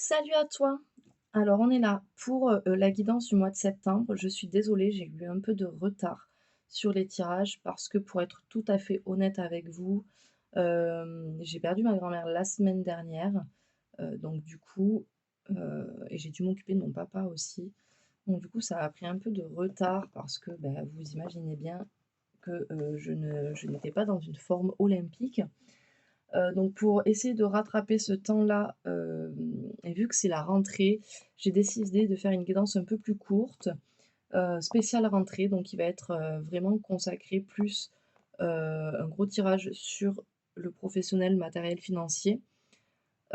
Salut à toi. Alors on est là pour, la guidance du mois de septembre. Je suis désolée, j'ai eu un peu de retard sur les tirages parce que pour être tout à fait honnête avec vous, j'ai perdu ma grand-mère la semaine dernière, donc du coup, et j'ai dû m'occuper de mon papa aussi. Donc du coup, ça a pris un peu de retard parce que, bah, vous imaginez bien que, je n'étais pas dans une forme olympique. Donc pour essayer de rattraper ce temps-là, et vu que c'est la rentrée, j'ai décidé de faire une guidance un peu plus courte, spéciale rentrée, donc qui va être, vraiment consacrée plus, un gros tirage sur le professionnel, matériel financier,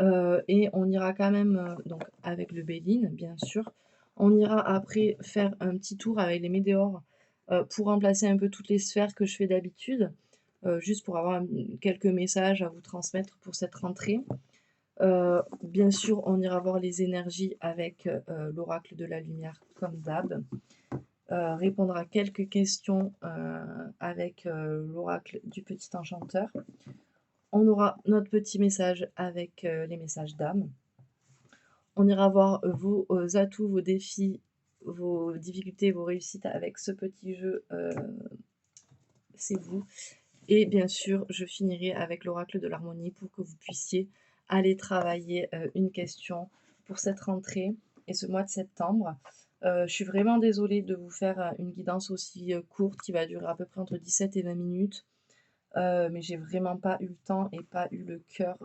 et on ira quand même, donc avec le Béline, bien sûr. On ira après faire un petit tour avec les météores, pour remplacer un peu toutes les sphères que je fais d'habitude, juste pour avoir, quelques messages à vous transmettre pour cette rentrée. Bien sûr, on ira voir les énergies avec, l'oracle de la lumière comme d'hab, répondre à quelques questions, avec, l'oracle du petit enchanteur. On aura notre petit message avec, les messages d'âme. On ira voir vos, atouts, vos défis, vos difficultés, vos réussites avec ce petit jeu, c'est vous. Et bien sûr, je finirai avec l'oracle de l'harmonie pour que vous puissiez aller travailler, une question pour cette rentrée et ce mois de septembre. Je suis vraiment désolée de vous faire, une guidance aussi, courte qui va durer à peu près entre 17 et 20 minutes, mais j'ai vraiment pas eu le temps et pas eu le cœur,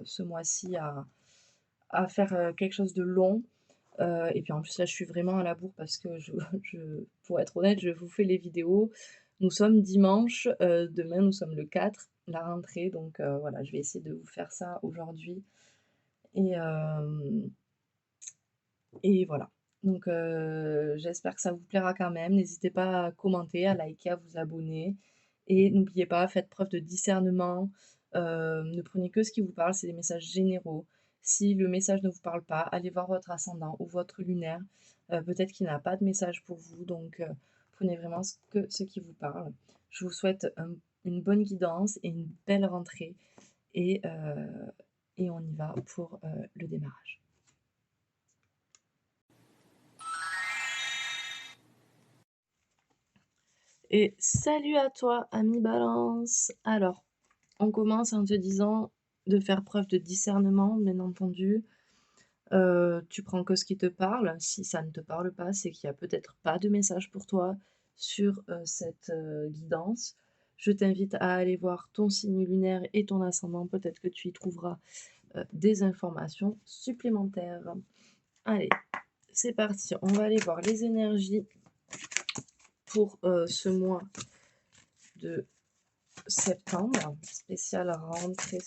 ce mois-ci à faire, quelque chose de long. Et puis en plus là, je suis vraiment à la bourre parce que je pour être honnête, je vous fais les vidéos. Nous sommes dimanche, demain nous sommes le 4, la rentrée, donc voilà, je vais essayer de vous faire ça aujourd'hui et hem et voilà. Donc j'espère que ça vous plaira quand même. N'hésitez pas à commenter, à liker, à vous abonner et n'oubliez pas, faites preuve de discernement, ne prenez que ce qui vous parle, c'est des messages généraux. Si le message ne vous parle pas, allez voir votre ascendant ou votre lunaire, peut-être qu'il n'a pas de message pour vous, donc prenez vraiment ce qui vous parle. Je vous souhaite une bonne guidance et une belle rentrée et heu et on y va pour, le démarrage. Et salut à toi, ami Balance. Alors, on commence en te disant de faire preuve de discernement, bien entendu. Tu prends que ce qui te parle. Si ça ne te parle pas, c'est qu'il y a peut-être pas de message pour toi sur, cette, guidance. Je t'invite à aller voir ton signe lunaire et ton ascendant. Peut-être que tu y trouveras, des informations supplémentaires. Allez, c'est parti. On va aller voir les énergies pour, ce mois de septembre, spéciale rentrée.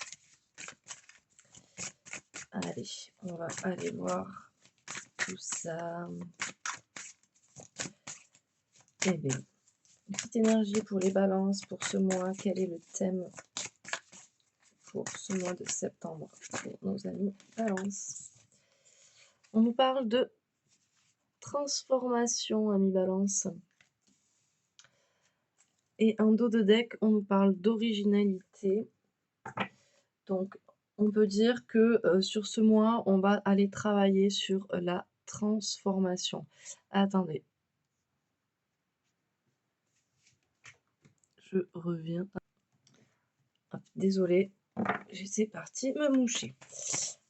Allez, on va aller voir tout ça. Eh bien, une petite énergie pour les balances pour ce mois. Quel est le thème pour ce mois de septembre pour nos amis balance? On nous parle de transformation, amis balance. Et en dos de deck, on nous parle d'originalité. Donc, on peut dire que sur ce mois, on va aller travailler sur la transformation. Attendez, je reviens. Hop, désolée, j'étais partie me moucher.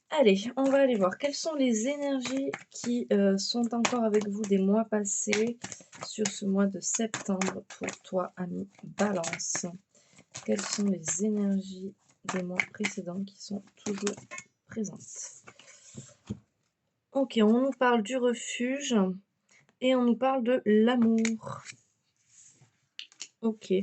Allez, on va aller voir quelles sont les énergies qui sont encore avec vous des mois passés sur ce mois de septembre pour toi, ami Balance. Quelles sont les énergies des mois précédents qui sont toujours présentes? Ok, on nous parle du refuge et on nous parle de l'amour. Ok,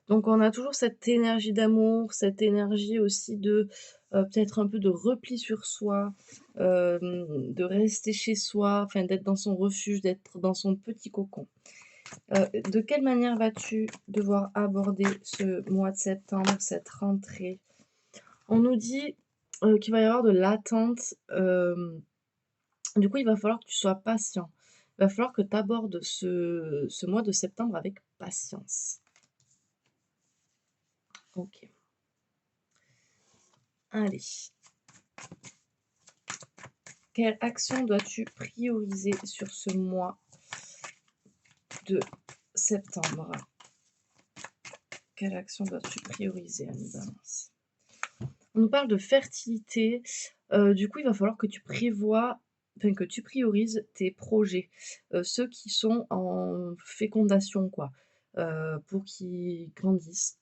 donc on a toujours cette énergie d'amour, cette énergie aussi de peut-être un peu de repli sur soi, de rester chez soi, enfin d'être dans son refuge, d'être dans son petit cocon. De quelle manière vas-tu devoir aborder ce mois de septembre, cette rentrée? On nous dit qu'il va y avoir de l'attente. Du coup, il va falloir que tu sois patient. Il va falloir que tu abordes ce mois de septembre avec patience. Ok. Allez. Quelle action dois-tu prioriser sur ce mois de septembre? Quelle action dois-tu prioriser, Annie Balance? On nous parle de fertilité, du coup, il va falloir que tu prévois, enfin, que tu priorises tes projets, ceux qui sont en fécondation, quoi, pour qu'ils grandissent.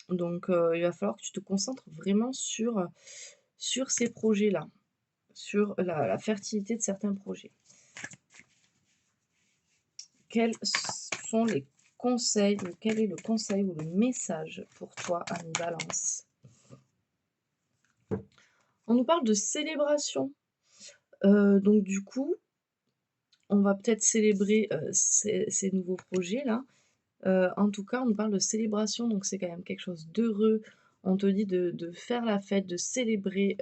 Donc, il va falloir que tu te concentres vraiment sur ces projets-là, sur la fertilité de certains projets. Quels sont les conseils ou quel est le conseil ou le message pour toi, Annie Balance? On nous parle de célébration, donc du coup, on va peut-être célébrer, ces nouveaux projets-là. En tout cas, on nous parle de célébration, donc c'est quand même quelque chose d'heureux. On te dit de faire la fête, de célébrer,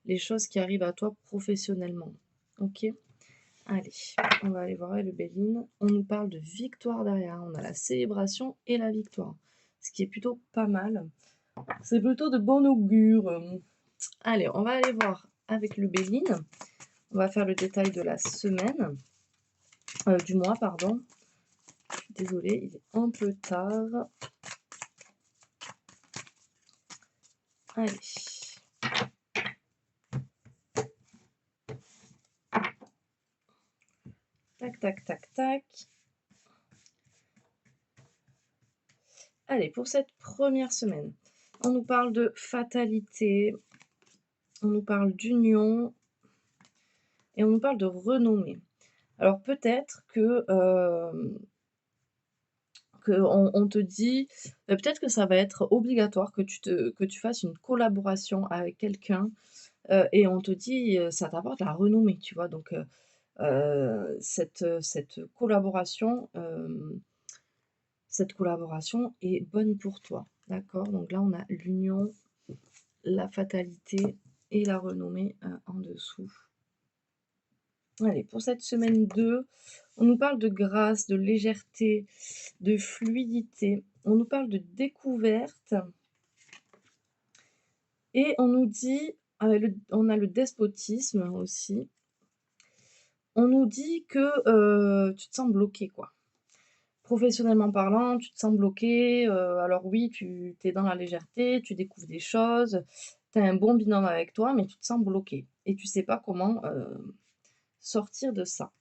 les choses qui arrivent à toi professionnellement. OK? Allez, on va aller voir le Béline. On nous parle de victoire derrière. On a la célébration et la victoire, ce qui est plutôt pas mal. C'est plutôt de bon augure. Allez, on va aller voir avec le Béline. On va faire le détail de la semaine, du mois, pardon. Je suis désolée, il est un peu tard. Allez. Tac, tac, tac, tac. Allez, pour cette première semaine, on nous parle de fatalité, on nous parle d'union et on nous parle de renommée. Alors peut-être que, on te dit, peut-être que ça va être obligatoire que tu fasses une collaboration avec quelqu'un, et on te dit, ça t'apporte la renommée, tu vois? Donc, cette collaboration, est bonne pour toi, d'accord? Donc là, on a l'union, la fatalité et la renommée, en dessous. Allez, pour cette semaine 2, on nous parle de grâce, de légèreté, de fluidité. On nous parle de découverte et on nous dit, on a le despotisme aussi. On nous dit que, tu te sens bloqué, quoi. Professionnellement parlant, tu te sens bloqué, alors oui, tu es dans la légèreté, tu découvres des choses, tu as un bon binôme avec toi, mais tu te sens bloqué et tu sais pas comment, sortir de ça.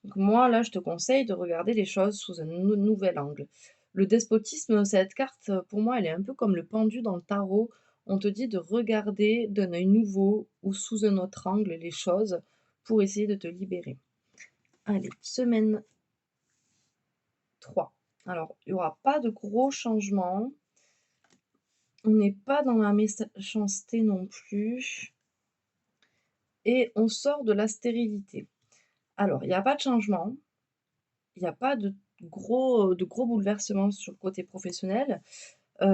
Donc moi, là, je te conseille de regarder les choses sous un nouvel angle. Le despotisme, cette carte, pour moi, elle est un peu comme le pendu dans le tarot. On te dit de regarder d'un œil nouveau ou sous un autre angle les choses pour essayer de te libérer. Allez, semaine 3. Alors, il n'y aura pas de gros changements. On n'est pas dans la méchanceté non plus. Et on sort de la stérilité. Alors, il n'y a pas de changement. Il n'y a pas de gros bouleversements sur le côté professionnel. Il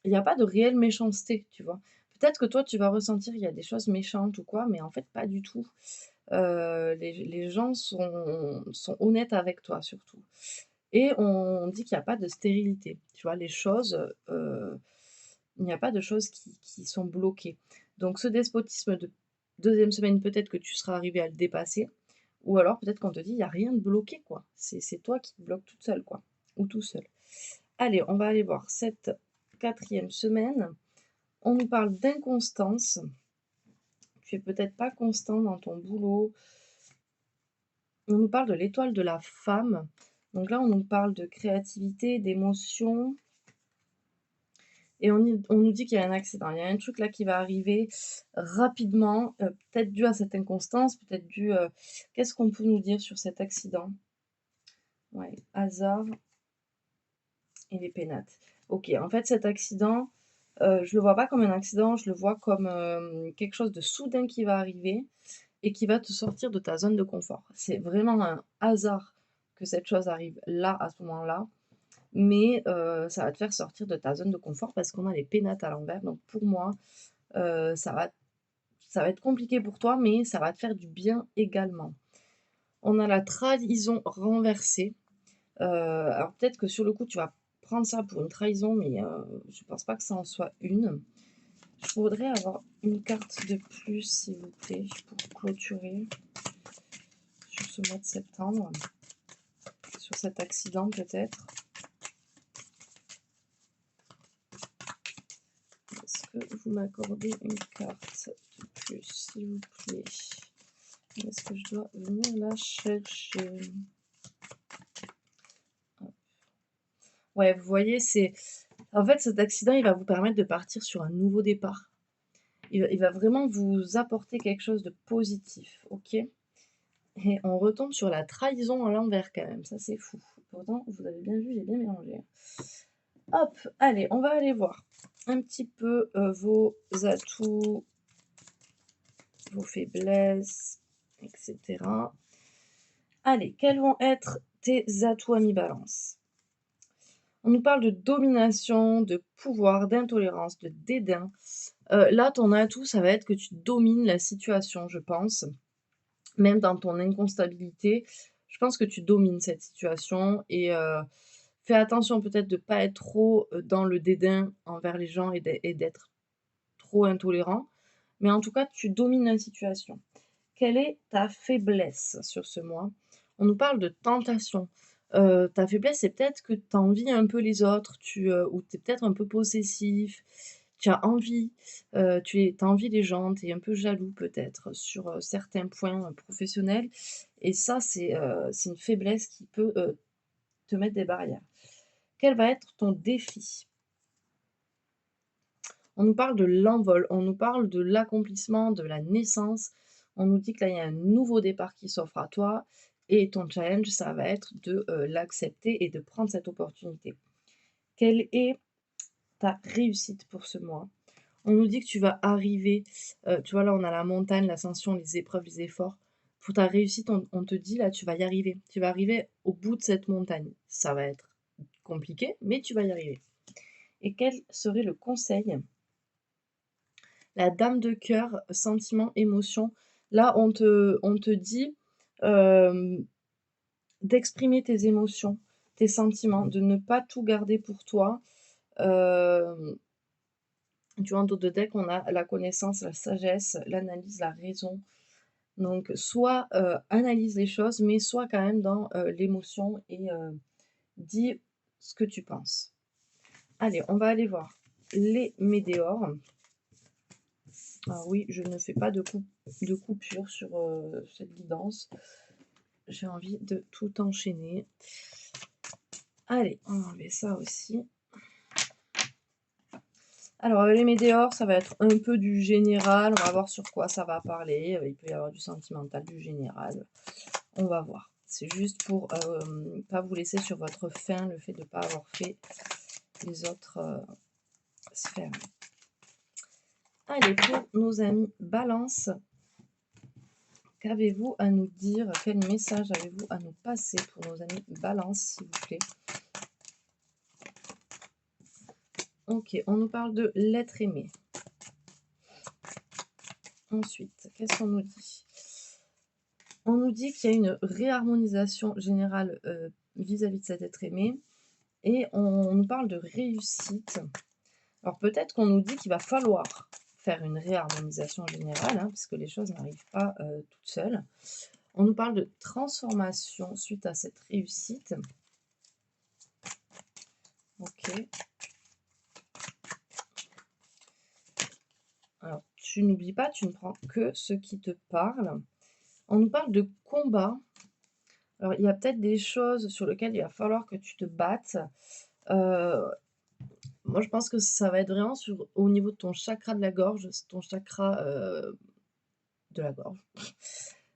n'y a pas de réelle méchanceté, tu vois? Peut-être que toi, tu vas ressentir qu'il y a des choses méchantes ou quoi, mais en fait, pas du tout. Les gens sont honnêtes avec toi, surtout. Et on dit qu'il n'y a pas de stérilité, tu vois? Les choses, il n'y a pas de choses qui sont bloquées. Donc ce despotisme de deuxième semaine, peut-être que tu seras arrivé à le dépasser ou alors peut-être qu'on te dit: «Il y a rien de bloqué, quoi. C'est toi qui te bloques toute seule, quoi, ou tout seul». Allez, on va aller voir cette quatrième semaine. On nous parle d'inconstance. Tu es peut-être pas constant dans ton boulot. On nous parle de l'étoile de la femme. Donc là, on nous parle de créativité, d'émotion. Et on nous dit qu'il y a un accident. Il y a un truc là qui va arriver rapidement, peut-être dû à cette inconstance, peut-être dû, qu'est-ce qu'on peut nous dire sur cet accident? Ouais, hasard et les pénates. OK, en fait, cet accident, je le vois pas comme un accident, je le vois comme, quelque chose de soudain qui va arriver et qui va te sortir de ta zone de confort. C'est vraiment un hasard que cette chose arrive là, à ce moment-là, mais ça va te faire sortir de ta zone de confort parce qu'on a les pénates à l'envers. Donc pour moi, ça va être compliqué pour toi, mais ça va te faire du bien également. On a la trahison renversée. Alors peut-être que sur le coup, tu vas prendre ça pour une trahison, mais je pense pas que ça en soit une. Je voudrais avoir une carte de plus, s'il vous plaît, pour clôturer sur ce mois de septembre, sur cet accident peut-être. Est-ce que vous m'accordez une carte de plus, s'il vous plaît? Est-ce que je dois venir la chercher? Ouais, vous voyez, c'est... En fait, cet accident, il va vous permettre de partir sur un nouveau départ. Il va vraiment vous apporter quelque chose de positif, ok? Et on retombe sur la trahison à l'envers quand même, ça c'est fou. Pourtant, vous avez bien vu, j'ai bien mélangé. Hop, allez, on va aller voir un petit peu vos atouts, vos faiblesses, etc. Allez, quels vont être tes atouts, ami Balance? On nous parle de domination, de pouvoir, d'intolérance, de dédain. Là, ton atout, ça va être que tu domines la situation, je pense. Même dans ton inconstabilité, je pense que tu domines cette situation et fais attention peut-être de ne pas être trop dans le dédain envers les gens et d'être trop intolérant. Mais en tout cas, tu domines la situation. Quelle est ta faiblesse sur ce mois? On nous parle de tentation. Ta faiblesse, c'est peut-être que tu envies un peu les autres, ou tu es peut-être un peu possessif, tu as envie, tu envies les gens, tu es un peu jaloux peut-être sur, certains points, professionnels et ça, c'est une faiblesse qui peut, te mettre des barrières. Quel va être ton défi? On nous parle de l'envol, on nous parle de l'accomplissement, de la naissance. On nous dit que là, il y a un nouveau départ qui s'offre à toi et ton challenge, ça va être de, l'accepter et de prendre cette opportunité. Quelle est ta réussite pour ce mois? On nous dit que tu vas arriver, tu vois, là, on a la montagne, l'ascension, les épreuves, les efforts. Pour ta réussite, on te dit, là, tu vas y arriver. Tu vas arriver au bout de cette montagne. Ça va être compliqué, mais tu vas y arriver. Et quel serait le conseil? La dame de cœur, sentiment, émotion. Là, on te dit, d'exprimer tes émotions, tes sentiments, de ne pas tout garder pour toi. Hem, tu vois, en dos de deck, on a la connaissance, la sagesse, l'analyse, la raison. Donc soit, analyse les choses, mais soit quand même dans, l'émotion et dis ce que tu penses. Allez, on va aller voir les météores. Ah oui, je ne fais pas de coupure sur, cette guidance. J'ai envie de tout enchaîner. Allez, on va enlever ça aussi. Alors, les météores, ça va être un peu du général. On va voir sur quoi ça va parler. Il peut y avoir du sentimental, du général. On va voir. C'est juste pour pas vous laisser sur votre faim, le fait de ne pas avoir fait les autres sphères. Allez, pour nos amis Balance, qu'avez-vous à nous dire? Quel message avez-vous à nous passer pour nos amis Balance, s'il vous plaît? Ok, on nous parle de l'être aimé. Ensuite, qu'est-ce qu'on nous dit? On nous dit qu'il y a une réharmonisation générale vis-à-vis de cet être aimé et on nous parle de réussite. Alors peut-être qu'on nous dit qu'il va falloir faire une réharmonisation générale, hein, parce que les choses n'arrivent pas toutes seules. On nous parle de transformation suite à cette réussite. Ok. Alors, tu n'oublies pas, tu ne prends que ce qui te parle. On nous parle de combat. Alors, il y a peut-être des choses sur lesquelles il va falloir que tu te battes. Moi, je pense que ça va être vraiment au niveau de ton chakra de la gorge, ton chakra de la gorge.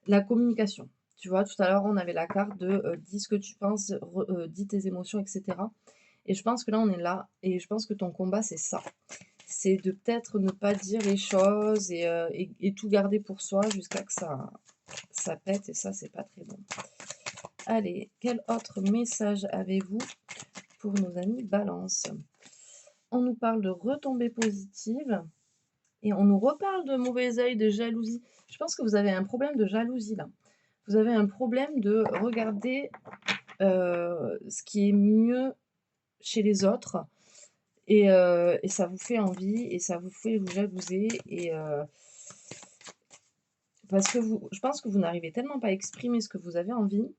La communication. Tu vois, tout à l'heure, on avait la carte de dis ce que tu penses, dis tes émotions, etc. Et je pense que là, on est là. Et je pense que ton combat, c'est ça. C'est de peut-être ne pas dire les choses et tout garder pour soi jusqu'à que ça pète. Et ça, c'est pas très bon. Allez, quel autre message avez-vous pour nos amis Balance? On nous parle de retombées positives et on nous reparle de mauvais œil, de jalousie. Je pense que vous avez un problème de jalousie là. Vous avez un problème de regarder ce qui est mieux chez les autres et ça vous fait envie et ça vous fait vous jalouser parce que je pense que vous n'arrivez tellement pas à exprimer ce que vous avez envie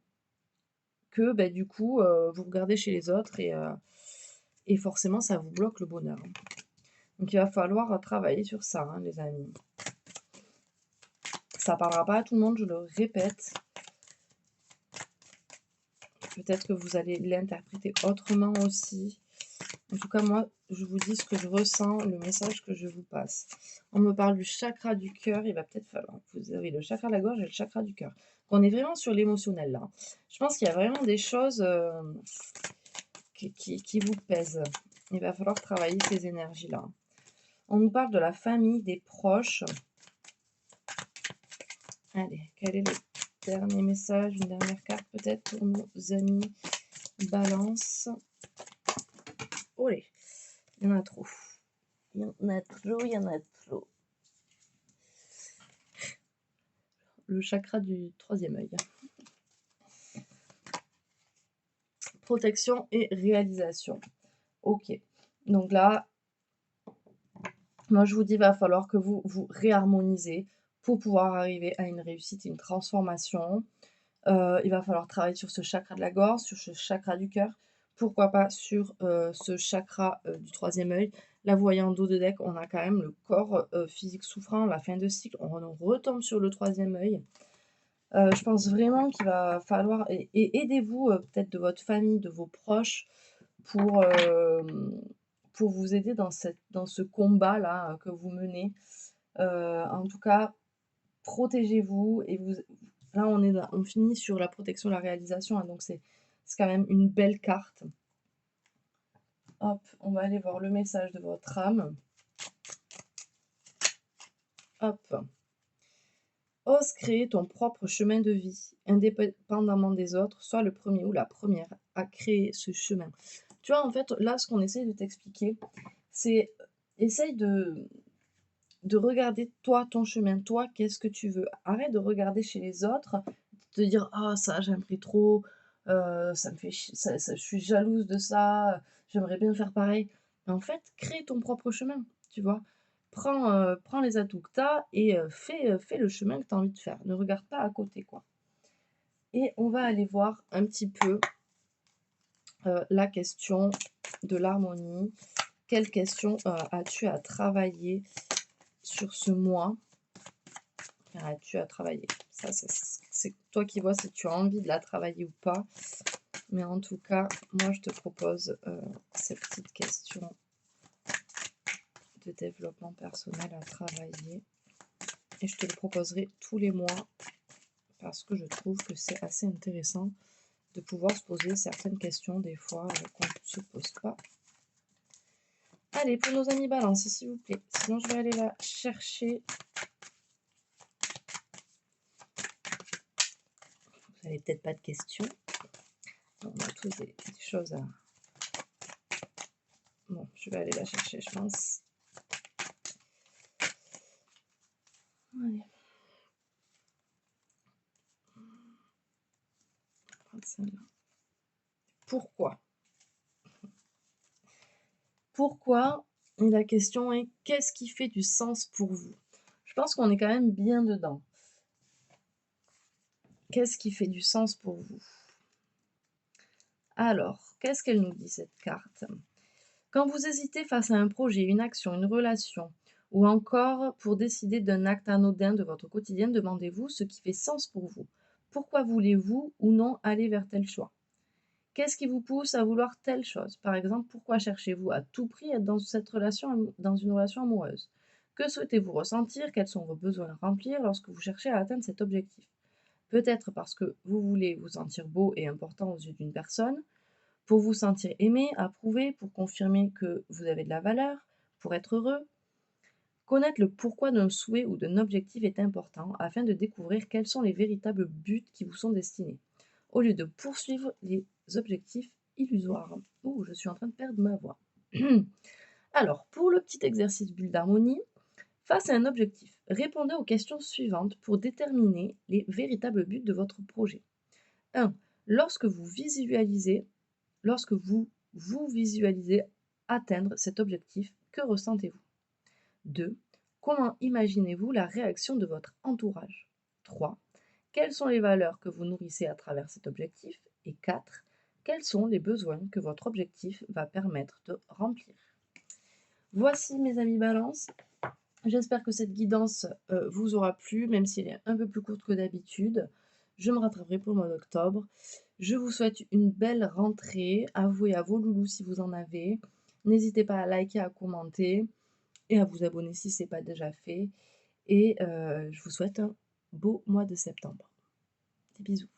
que, bah, du coup, vous regardez chez les autres et forcément ça vous bloque le bonheur. Donc il va falloir travailler sur ça, hein, les amis. Ça parlera pas à tout le monde, je le répète. Peut-être que vous allez l'interpréter autrement aussi. En tout cas, moi, je vous dis ce que je ressens, le message que je vous passe. On me parle du chakra du cœur, il va peut-être falloir. Vous avez le chakra de la gorge et le chakra du cœur. On est vraiment sur l'émotionnel là. Je pense qu'il y a vraiment des choses qui vous pèsent. Il va falloir travailler ces énergies-là. On nous parle de la famille, des proches. Allez, quel est le dernier message, une dernière carte peut-être pour nos amis Balance. Olé, il y en a trop. Il y en a trop, il y en a trop. Le chakra du troisième œil. Protection et réalisation. Ok. Donc là, moi je vous dis, il va falloir que vous vous réharmonisez pour pouvoir arriver à une réussite, une transformation. Il va falloir travailler sur ce chakra de la gorge, sur ce chakra du cœur. Pourquoi pas sur ce chakra du troisième œil. Là, vous voyez en dos de deck, on a quand même le corps physique souffrant, la fin de cycle. On retombe sur le troisième œil. Je pense vraiment qu'il va falloir... Et aidez-vous peut-être de votre famille, de vos proches, pour, pour vous aider dans ce combat-là que vous menez. En tout cas, protégez-vous et vous... Là, on finit sur la protection, la réalisation, hein, donc c'est quand même une belle carte. Hop, on va aller voir le message de votre âme. Hop. Ose créer ton propre chemin de vie, indépendamment des autres, sois le premier ou la première à créer ce chemin. Tu vois, en fait, là, ce qu'on essaye de t'expliquer, c'est essaye de regarder toi, ton chemin, toi, qu'est-ce que tu veux. Arrête de regarder chez les autres, de te dire ah ça j'aimerais trop, ça me fait je suis jalouse de ça, j'aimerais bien faire pareil. Mais en fait, crée ton propre chemin, tu vois. Prends les atouts que tu as et fais le chemin que tu as envie de faire. Ne regarde pas à côté, quoi. Et on va aller voir un petit peu la question de l'harmonie. Quelle question as-tu à travailler sur ce mois? As-tu à travailler? Ça, c'est toi qui vois si tu as envie de la travailler ou pas. Mais en tout cas, moi, je te propose cette petite question de développement personnel à travailler. Et je te le proposerai tous les mois parce que je trouve que c'est assez intéressant de pouvoir se poser certaines questions des fois qu'on ne se pose pas. Allez, pour nos amis balance, s'il vous plaît. Sinon, je vais aller la chercher. Vous n'avez peut-être pas de questions. On a tous des choses à... Bon, je vais aller la chercher, je pense. Allez. Pourquoi? Pourquoi? Et la question est, qu'est-ce qui fait du sens pour vous? Je pense qu'on est quand même bien dedans. Qu'est-ce qui fait du sens pour vous? Alors, qu'est-ce qu'elle nous dit cette carte? Quand vous hésitez face à un projet, une action, une relation, ou encore pour décider d'un acte anodin de votre quotidien, demandez-vous ce qui fait sens pour vous. Pourquoi voulez-vous ou non aller vers tel choix? Qu'est-ce qui vous pousse à vouloir telle chose? Par exemple, pourquoi cherchez-vous à tout prix à être dans une relation amoureuse? Que souhaitez-vous ressentir? Quels sont vos besoins à remplir lorsque vous cherchez à atteindre cet objectif? Peut-être parce que vous voulez vous sentir beau et important aux yeux d'une personne, pour vous sentir aimé, approuvé, pour confirmer que vous avez de la valeur, pour être heureux. Connaître le pourquoi d'un souhait ou d'un objectif est important afin de découvrir quels sont les véritables buts qui vous sont destinés, au lieu de poursuivre les objectifs illusoires. Ouh, je suis en train de perdre ma voix. Alors, pour le petit exercice bulle d'harmonie, face à un objectif, répondez aux questions suivantes pour déterminer les véritables buts de votre projet. 1. Lorsque vous visualisez atteindre cet objectif? Que ressentez-vous? 2. Comment imaginez-vous la réaction de votre entourage? 3. Quelles sont les valeurs que vous nourrissez à travers cet objectif? Et 4. Quels sont les besoins que votre objectif va permettre de remplir? Voici mes amis Balance. J'espère que cette guidance vous aura plu, même si elle est un peu plus courte que d'habitude. Je me rattraperai pour le mois d'octobre. Je vous souhaite une belle rentrée, à vous et à vos loulous si vous en avez. N'hésitez pas à liker, à commenter et à vous abonner si ce n'est pas déjà fait. Et je vous souhaite un beau mois de septembre. Des bisous.